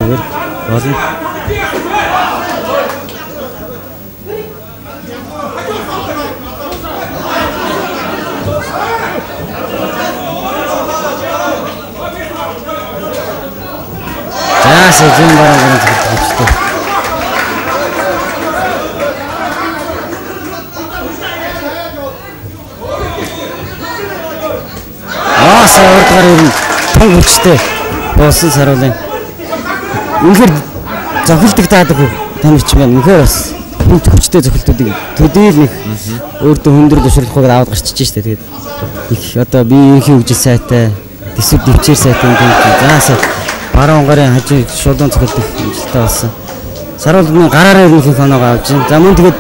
зүгээр болно. За зүүн баруун зөвлөлттэй. Сая урдгаар ирнэ. Тун хүчтэй. Боосон саруулын. Үнэхээр зохилдог таадаг тамирч байна. Үнэхээр бас хүчтэй зохилтуудыг төдийл нэг өөртөө хөндөр зөвшөөрлөхөөр аваад гарчиж штэ. Тэгээд их одоо биеийнхээ хөгжил сайтай, төсөв дэвчээр сайтай юм тийм. За баруун гарын хажуу шулуун зохилдог амжилттай болсон. Саруулын гараараа ирэх оноог авч байна. За мөн тэгээд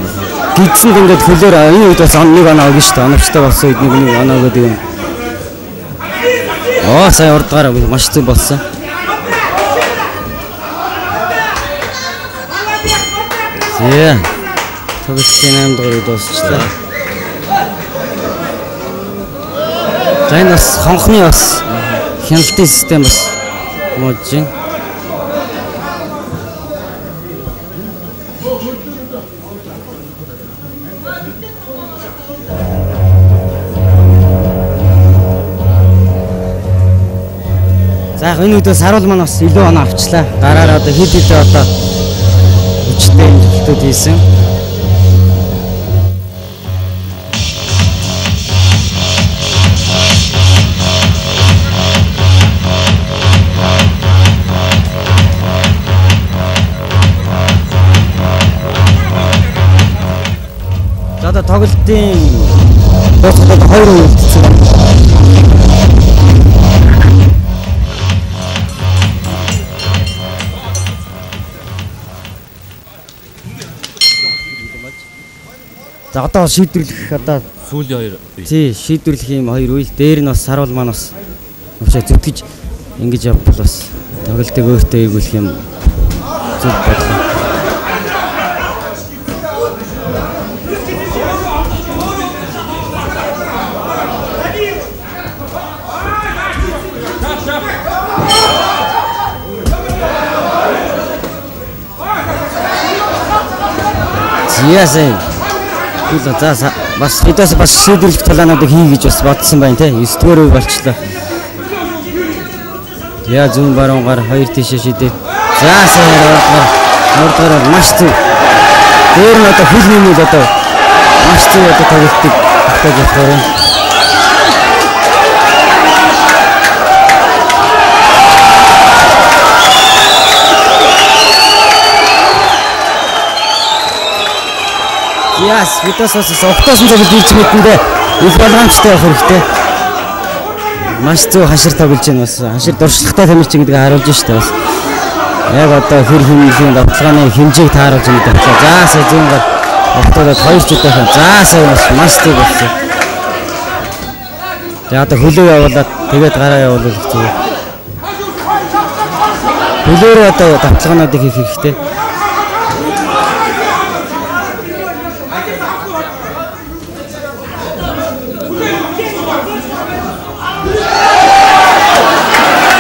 гидсэнд ингээд хөлөөр энэ үед бас нэг оноо өгнө штэ. Оновчтой болсон үед нэг оноо өгдөг юм. Сая урдгаар маш зүг болсон. Зэ. Тоглолтын 8 дугаар дуусчлаа. За энэ бас хонхны бас хяналтын систем бас модж байна. За энэ үедээ саруул маань бас илүү оноо авчлаа. Дараараа одоо хэд одоо хүчтэй зөвлөлтүүд хийсэн. За одоо тоглолтын дуусахад 2 үлдсэн байна. За одоо шийдвэрлэх одоо сүүлийн 2 тий шийдвэрлэх юм 2 үйл дээр нь бас саруул маань бас өчөө зүтгэж ингэж явбал бас тоглолтыг өөртөө эвгүүлэх юм зүг бодлоо. Яасан. За бас хэдээс бас шийдвэрлэх талаануудыг хий гэж бас бодсон байна те. 9 дугаар үе болчлоо. Яа зүүн баруунгаар 2 тишээ шийдээ. За саягаар маш зүг. Дээр нь одоо хөл нэмээд одоо маш зүг одоо тоглолтыг тогтоож явах юм. Яс, видеос октоосон зөвлөлт хийж мэдэндээ их болгоомжтой явах хэрэгтэй. Маш зөв хашир тоглож байна бас. Хашир дуршлагтай тамирчин гэдгийг харуулж штэ бас. Яг одоо хэр хэмнэлийн давталгааны хэмжээг тааруулж байгаа даа. За сая зүүнгээр октоодод 2 ч удаа. За сая бас маш зөв болсон. За одоо хөлөө явуулаад тэгээд гараа явуулах зүгээр. Хөлөөрөө одоо давталгаануудыг хийх хэрэгтэй.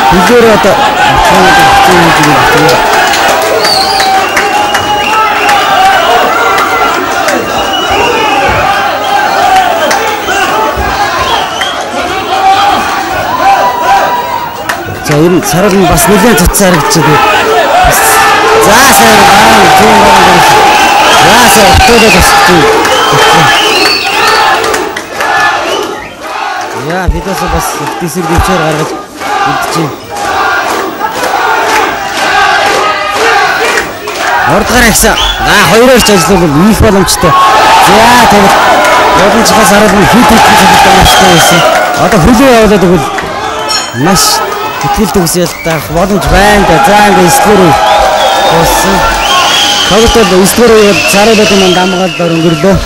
Хөлөөрөө одоо за энэ сарал нь бас нэлээд цуцсан харагдаж байна. За сайн байна. За сайн өтөөд басчих. Яа видеос бас тийсэр дэвчээр гаргаж үлдчихэв. Ордгоор ихсэн. Хоёроор ч ажиллавал их боломжтой. За тэгээд боломжтой сарал нь хит боломжтой байсан. Одоо хөлөө явуулаад игэл маш тэтгэл төгсөөл таах боломж байна да. За ингээ эсгээр болсон. Тоглолтод эсгээр саруулын манд амгаалаар өнгөрлөө.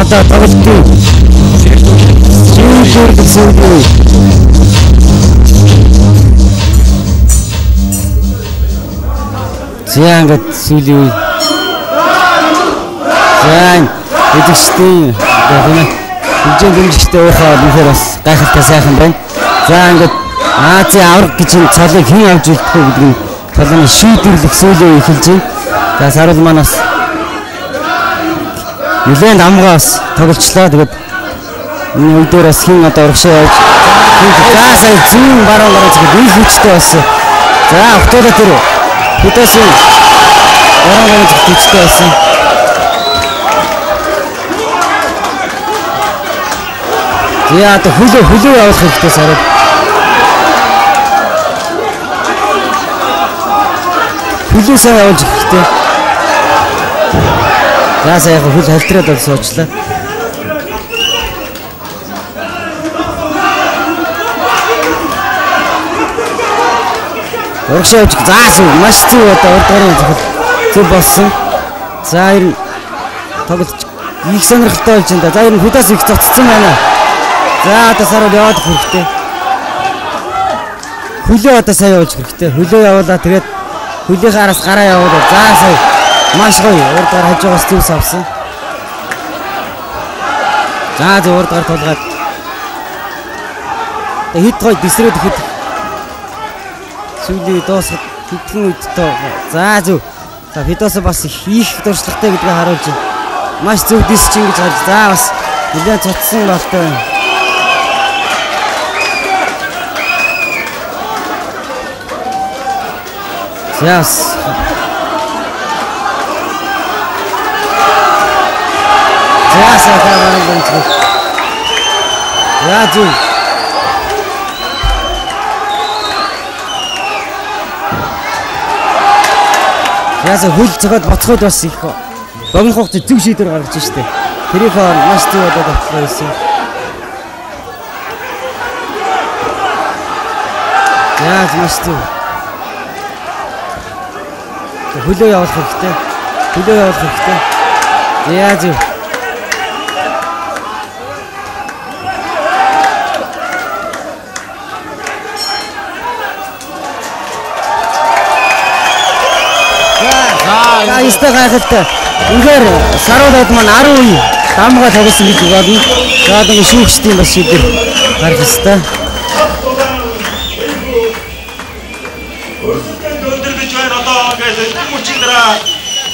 одоо тоглолтын шийдвэр гэсэн үг. Зяа ингээд сүүлийн үе. Зяа эдгчтэй яг хэмжээ дэмжигчтэй уухаа үнэхээр бас гайхалтай сайхан байна. За ингээд Азийн авраг гэж энэ цолыг хэн авч үлдэх вэ гэдэг нь толгойн шийдвэрлэх сүүлийн үе эхэлж байна. За саруул маань бас нэлээд амгаа бас тоглолцлоо. Тэгээд энэ үе дээр бас хэн одоо урагшаа явж за сая зүүн баруун гараад тэгээд их хүчтэй болсон. За автода тэр хөдөөсөн баруун гараад хүчтэй болсон. Яа одоо хөлөө явуулах хэрэгтэй сарууд. Хөлөөсөө явуулж хэрэгтэй. За сая хөл халтраад бол суучлаа. Урагшаа явж заасан маш зүг одоо урд гарын зөв болсон. За ер нь тоглож их сонирхолтой болж байна да. За ер нь хөдөөс их цоцсон байна. За одоо сарууд яваад хэрэгтэй. Хөлөө одоо сайн явуулж хэрэгтэй. Хөлөө явуулаа тэгээд хөлийнхээ араас гараа явуулаа. За сая маш гоё урд гар хаж байгаас зүс авсан. За зөв урд гар тулгаад. Хит гоё дисрээд хэд сүүлийн дуусах хэдхэн үед тоо. За зөв. За Фидос бас их дуршлагтай гэдгийг харуулж байна. Маш зөв дис чинь гэж харж. За бас нэлээд цоцсон болтой байна. Yes. Yes, I have Raju. Яса хөл цогод боцоход бас их богино хугацаанд зөв шийдвэр гаргаж штэ. Тэрийг маш зөв одоо батлаа байсан. Яаж маш зөв. Хөлөө явуулах хэрэгтэй. Хөлөө явуулах хэрэгтэй. Яаж юу? За ихтэй гайхалтай. Үнээр саруулаад маань 10 үе дамгаа тоглосон гэж бодно. За одоо шүүгчдийн бас шийдвэр гарах ёстой.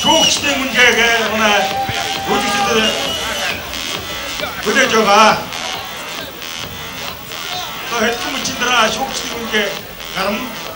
Шүүгчдийн үнэхээр манай үжигчдэр хүлээж байгаа. Одоо хэдхэн мөчөндөө шүүгчдийн үнэхээр гарна.